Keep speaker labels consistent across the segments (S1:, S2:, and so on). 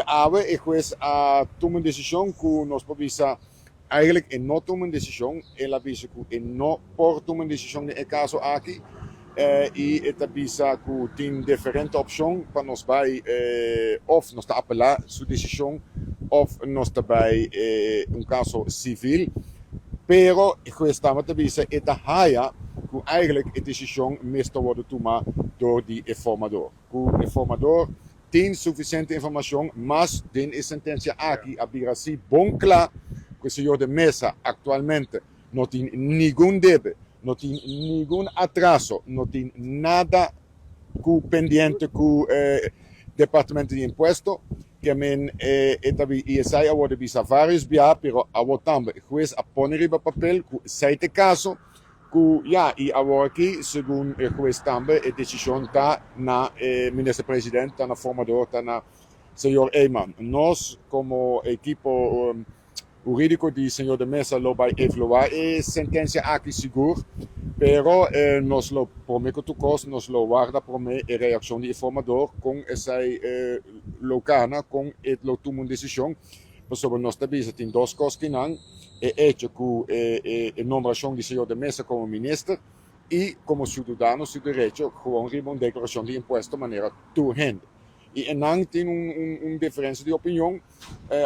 S1: Aber ik juez a tomar uma decisão que nós podemos eigenlijk não tomar uma decisão, ela bisa que não por tomar uma decisão no caso aqui. E esta bisa que tem diferente opção para nós vai of nós está apelar sua decisão of nós está vai caso civil. Pero estamos também esta raia que eigenlijk a decisão meestal wordt tomada door die informador. O informador tem suficiente informação, mas tem a sentença aqui a vir assim bom claro que o senhor de mesa atualmente não tem nenhum débito, não tem nenhum atraso, não tem nada pendiente com o departamento de imposto, que men ISI award bisa vários biar, pero award também juez a poner riba papel que sete caso que ja e agora aqui segundo o juez também a decisão está na ministro-presidente, está na formador, está na senhor Eyman. Nós como equipo jurídico do senhor de mesa lo vai evaluar a sentença aqui seguro, pero nós lo prometo nós lo guarda para a reação do informador com essa locana com lo toma uma decisão sobre nós também tem duas coisas que não hecho com a nomeação do senhor de mesa como ministro e como cidadão seu direito gewoon uma declaração de imposto de maneira urgente e não tem uma diferença de opinião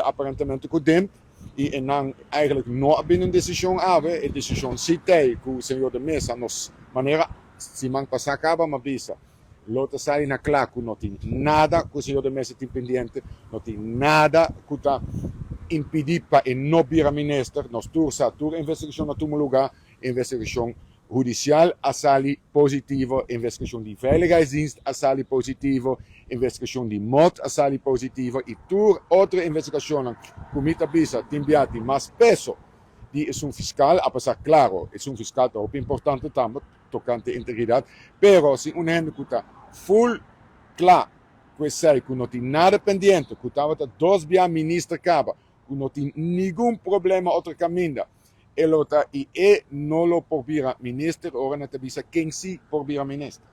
S1: aparentemente com dem e não eigenlijk não há uma decisão a decisão citei que o senhor de mesa nos maneira se man passar acaba mas bisa Lota sai na claro que não tem nada que o senhor de mesa tem pendente, não tem nada que está impedir para não vir ministro, nós tursa, a investigação no toma lugar, investigação judicial a sali positivo, investigação de veiligheidsdienst a sali positivo, investigação de moto a sali positivo e outra investigação que me avisa tem enviado mais peso de fiscal, a pesar claro, é fiscal muito importante também, tocante integridade, pero se gente que está full claro, que sei que não tem nada pendente, que estava dois dias ministro acaba, que não tem nenhum problema outro caminho, e não lo por vir ministro, ora não te avisa quem sim por vir ministro.